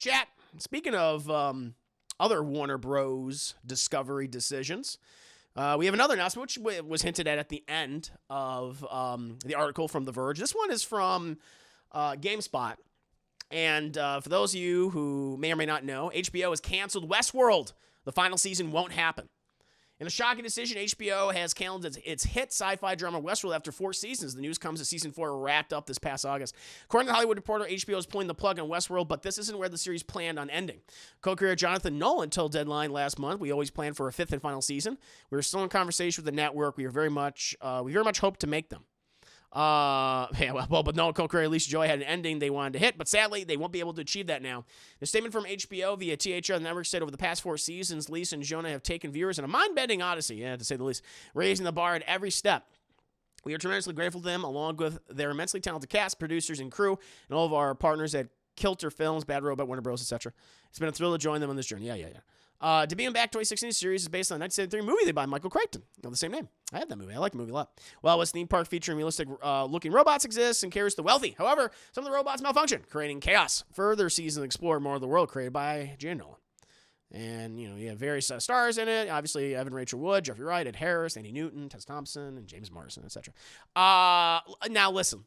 Chat, speaking of other Warner Bros. Discovery decisions, we have another announcement, which was hinted at the end of the article from The Verge. This one is from GameSpot. And for those of you who may or may not know, HBO has canceled Westworld. The final season won't happen. In a shocking decision, HBO has canceled its hit sci-fi drama Westworld after 4 seasons. The news comes as season 4 wrapped up this past August. According to the Hollywood Reporter, HBO is pulling the plug on Westworld, but this isn't where the series planned on ending. Co-creator Jonathan Nolan told Deadline last month, "We always planned for a 5th and final season. We were still in conversation with the network. We very much hope to make them." But no, co-creator Lisa Joy had an ending they wanted to hit, but sadly, they won't be able to achieve that now. The statement from HBO via THR, the network said over the past 4 seasons, Lisa and Jonah have taken viewers in a mind-bending odyssey, to say the least, raising the bar at every step. We are tremendously grateful to them, along with their immensely talented cast, producers, and crew, and all of our partners at Kilter Films, Bad Robot, Warner Bros., etc. It's been a thrill to join them on this journey. To Be Back 2016 series is based on a 1973 movie they by Michael Crichton of the same name. I have that movie. I like the movie a lot. Well, its theme park featuring realistic looking robots exists and cares to the wealthy. However, some of the robots malfunction, creating chaos. Further seasons explore more of the world created by Jan Nolan. And, you have various stars in it. Obviously, Evan Rachel Wood, Jeffrey Wright, Ed Harris, Andy Newton, Tess Thompson, and James Morrison, etc. Now, listen.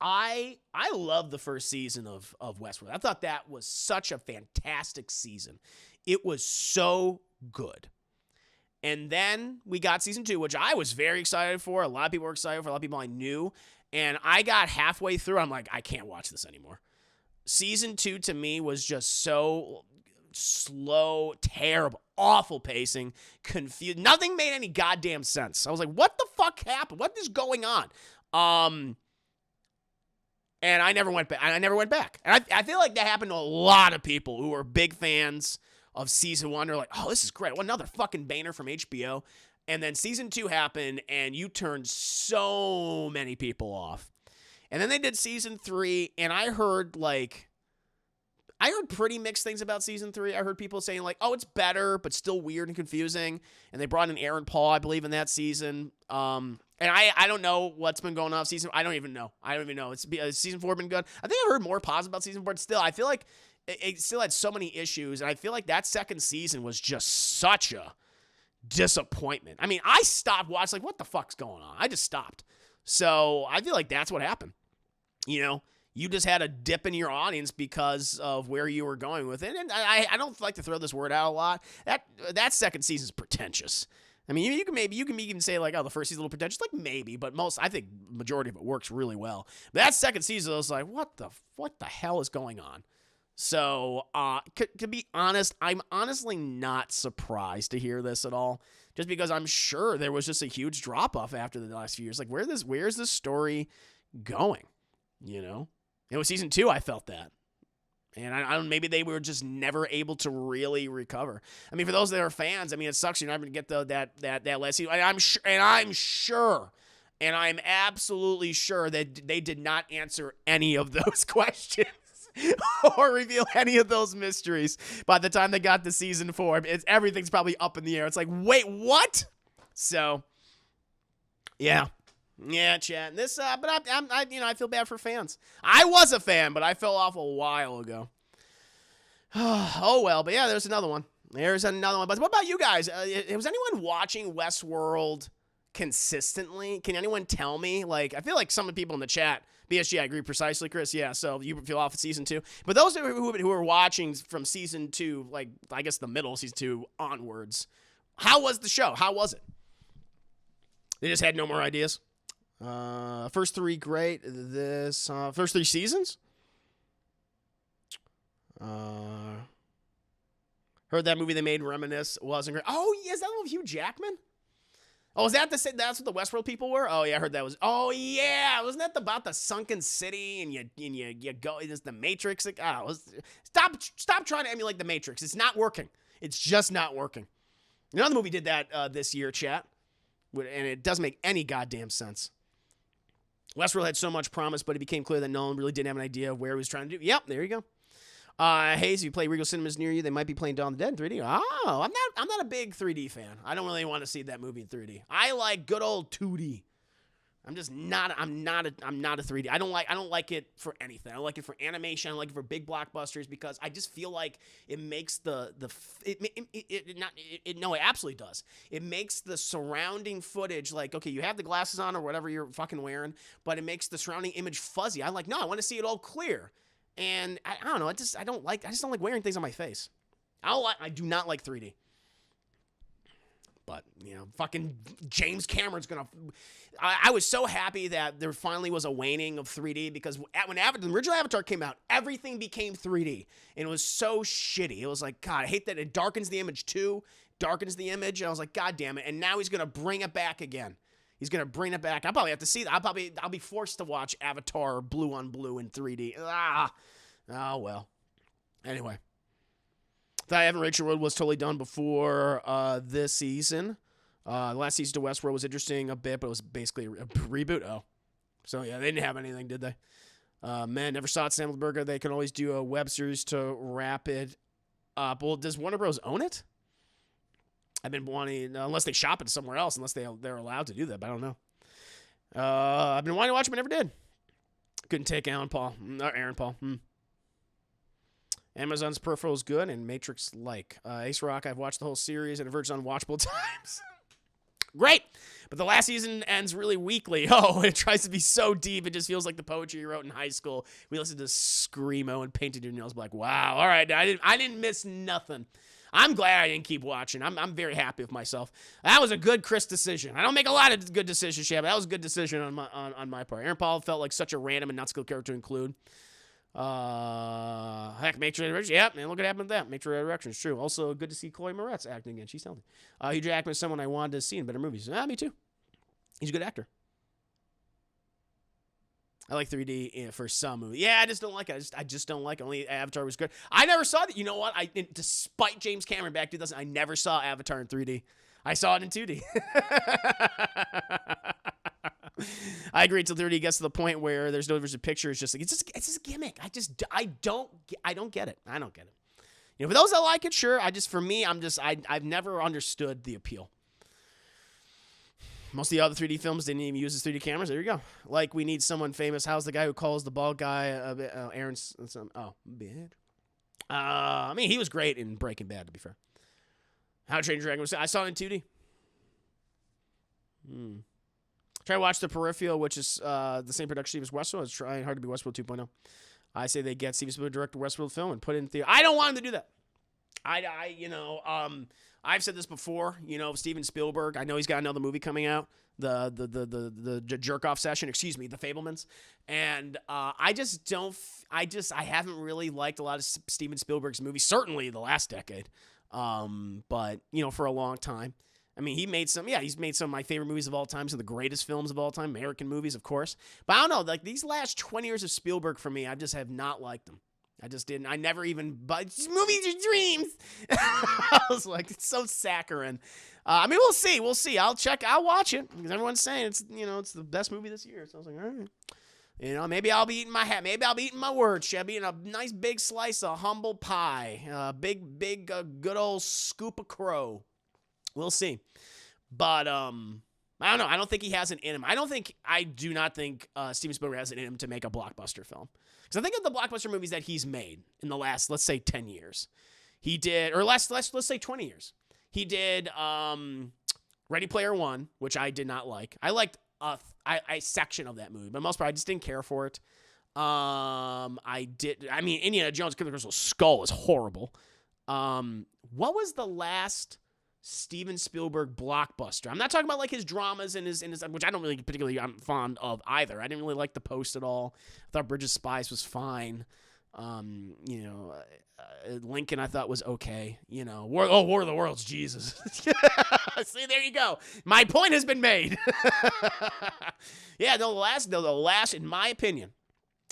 I love the first season of Westworld. I thought that was such a fantastic season. It was so good. And then we got season 2, which I was very excited for. A lot of people were excited for. A lot of people I knew. And I got halfway through. I'm like, I can't watch this anymore. Season 2 to me was just so slow, terrible, awful pacing, confused. Nothing made any goddamn sense. I was like, what the fuck happened? What is going on? And I never went back. And I feel like that happened to a lot of people who were big fans of season 1. They're like, oh, this is great. Well, another fucking banger from HBO. And then season 2 happened, and you turned so many people off. And then they did season 3, and I heard pretty mixed things about season 3. I heard people saying like, oh, it's better, but still weird and confusing. And they brought in Aaron Paul, I believe, in that season. And I don't know what's been going on season. I don't even know. It's season 4 been good. I think I heard more positive about season 4. But still, I feel like it still had so many issues, and I feel like that second season was just such a disappointment. I mean, I stopped watching. Like, what the fuck's going on? I just stopped. So I feel like that's what happened. You just had a dip in your audience because of where you were going with it. And I don't like to throw this word out a lot. That second season's pretentious. I mean, you can even say like, oh, the first season's a little pretentious. Like maybe, but I think majority of it works really well. But that second season, I was like, what the hell is going on? So, to be honest, I'm honestly not surprised to hear this at all. Just because I'm sure there was just a huge drop off after the last few years. Like, where's this story going? It was season 2. I felt that. And I don't. Maybe they were just never able to really recover. I mean, for those that are fans, I mean, it sucks you're not going to get that last season. And I'm absolutely sure that they did not answer any of those questions or reveal any of those mysteries by the time they got to season 4. Everything's probably up in the air. It's like, wait, what? So, yeah. Yeah, chat. This, but I feel bad for fans. I was a fan, but I fell off a while ago. Oh well, but yeah, there's another one. But what about you guys? Was anyone watching Westworld consistently? Can anyone tell me? Like, I feel like some of the people in the chat, BSG, I agree precisely, Chris. Yeah, so you feel off at season 2. But those who are watching from season 2, like I guess the middle of season 2 onwards, how was the show? How was it? They just had no more ideas. First 3 great. This first 3 seasons. Heard that movie they made, Reminisce, wasn't great. Oh, yeah, is that one with Hugh Jackman? Oh, is that that's what the Westworld people were? Oh yeah, I heard that was. Oh yeah, wasn't that about the sunken city and you go? It's the Matrix. Stop trying to emulate the Matrix. It's not working. It's just not working. Another movie did that this year, chat, and it doesn't make any goddamn sense. Westworld had so much promise, but it became clear that Nolan really didn't have an idea of where he was trying to do. Yep, there you go. Hayes, if you play Regal Cinemas near you, they might be playing Dawn of the Dead in 3D. Oh, I'm not a big 3D fan. I don't really want to see that movie in 3D. I like good old 2D. I'm just not. I'm not a 3D. I don't like it for anything. I don't like it for animation. I don't like it for big blockbusters because I just feel like it makes no, it absolutely does. It makes the surrounding footage like, okay, you have the glasses on or whatever you're fucking wearing, but it makes the surrounding image fuzzy. I'm like, no, I want to see it all clear. And I don't know. I just don't like wearing things on my face. I do not like 3D. But, fucking James Cameron's gonna. I was so happy that there finally was a waning of 3D because when the original Avatar came out, everything became 3D. And it was so shitty. It was like, God, I hate that it darkens the image too. Darkens the image. And I was like, God damn it. And now he's gonna bring it back again. He's gonna bring it back. I'll probably have to see that. I'll be forced to watch Avatar Blue on Blue in 3D. Oh well. Anyway. Thought Evan Rachel Wood was totally done before this season. The last season of Westworld was interesting a bit, but it was basically a reboot. Oh. So, yeah, they didn't have anything, did they? Man, never saw it, Sandberger. They can always do a web series to wrap it up. Well, does Warner Bros. Own it? I've been wanting, unless they shop it somewhere else, unless they're allowed to do that, but I don't know. I've been wanting to watch it, but never did. Couldn't take Aaron Paul. Amazon's Peripheral is good, and Matrix-like. Ace Rock, I've watched the whole series, and it verges on watchable times. Great! But the last season ends really weakly. Oh, it tries to be so deep, it just feels like the poetry you wrote in high school. We listened to Screamo and painted your nails black. Wow, all right, I didn't miss nothing. I'm glad I didn't keep watching. I'm very happy with myself. That was a good Chris decision. I don't make a lot of good decisions, but that was a good decision on my part. Aaron Paul felt like such a random and not skilled character to include. Heck, Matrix Resurrection. Yep, man, look what happened with that. Matrix Resurrection is true. Also, good to see Chloe Moretz acting again. She's talented. Hugh Jackman is someone I wanted to see in better movies. Me too. He's a good actor. I like 3D for some movies. Yeah, I just don't like it. I just don't like it. Only Avatar was good. I never saw that. You know what? Despite James Cameron back 2000, I never saw Avatar in 3D. I saw it in 2D. I agree till 3D gets to the point where there's no version picture. It's just a gimmick. I don't get it. I don't get it. For those that like it, sure. For me, I've never understood the appeal. Most of the other 3D films didn't even use 3D cameras. There you go. Like, we need someone famous. How's the guy who calls the bald guy Aaron's? Bad. He was great in Breaking Bad, to be fair. How to Train Your Dragon. I saw it in 2D. Try to watch The Peripheral, which is the same production as Westworld. It's trying hard to be Westworld 2.0. I say they get Steven Spielberg to direct a Westworld film and put it in theater. I don't want him to do that. I've said this before. Steven Spielberg. I know he's got another movie coming out, the jerk off session. Excuse me, The Fabelmans. And I haven't really liked a lot of Steven Spielberg's movies. Certainly the last decade. But for a long time. He's made some of my favorite movies of all time, some of the greatest films of all time, American movies, of course. But I don't know, like these last 20 years of Spielberg for me, I just have not liked them. I just didn't. I never even, but movies are dreams. I was like, it's so saccharine. We'll see. I'll watch it because everyone's saying it's the best movie this year. So I was like, all right. Maybe I'll be eating my hat. Maybe I'll be eating my words. I'll be eating a nice big slice of humble pie. Big, good old scoop of crow. We'll see. But, I don't know. I don't think he has it in him. I do not think Steven Spielberg has it in him to make a blockbuster film. Because I think of the blockbuster movies that he's made in the last, let's say, 10 years. He did, or let's say 20 years. He did Ready Player One, which I did not like. I liked a section of that movie, but most part, I just didn't care for it. Indiana Jones Killer Crystal Skull is horrible. What was the last Steven Spielberg blockbuster? I'm not talking about like his dramas and his which I don't really particularly I'm fond of either. I didn't really like The Post at all. I thought Bridge of Spies was fine. Lincoln I thought was okay. War of the Worlds, Jesus. See, there you go. My point has been made. Yeah, the last, in my opinion,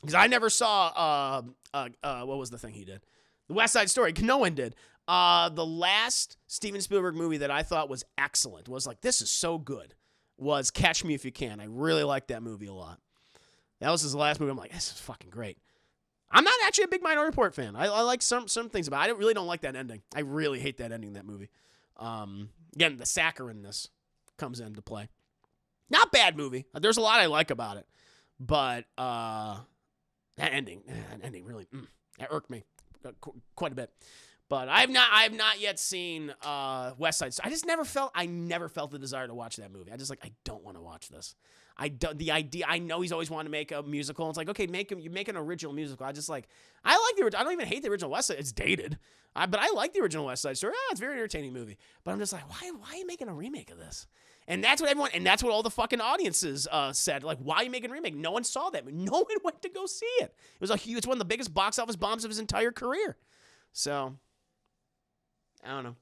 because I never saw what was the thing he did? The West Side Story. No one did. The last Steven Spielberg movie that I thought was excellent, was like, this is so good, was Catch Me If You Can. I really liked that movie a lot. That was his last movie. I'm like, this is fucking great. I'm not actually a big Minority Report fan. I like some things about it. I really don't like that ending. I really hate that ending of that movie. Again, the saccharine-ness comes into play. Not bad movie. There's a lot I like about it, but that ending really that irked me quite a bit. But I have not yet seen West Side Story. I never felt the desire to watch that movie. I don't want to watch this. The idea, I know he's always wanted to make a musical. It's like, okay, you make an original musical. I don't even hate the original West Side. It's dated. But I like the original West Side Story. It's a very entertaining movie. But I'm just like, why are you making a remake of this? And that's what all the fucking audiences said. Like, why are you making a remake? No one saw that. No one went to go see it. It's one of the biggest box office bombs of his entire career. So, I don't know.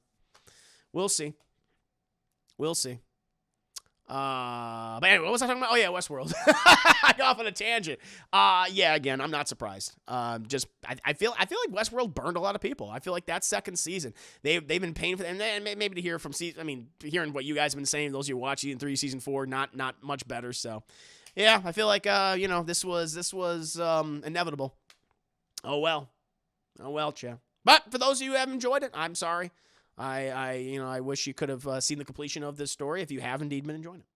We'll see. But anyway, what was I talking about? Oh yeah, Westworld. I got off on a tangent. Yeah, again, I'm not surprised. I feel like Westworld burned a lot of people. I feel like that second season, they've been paying for that, and then maybe to hear from hearing what you guys have been saying, those of you who watch season 3, season 4, not much better. So, yeah, I feel like this was inevitable. Oh well, Chad. But for those of you who have enjoyed it, I'm sorry. I wish you could have seen the completion of this story if you have indeed been enjoying it.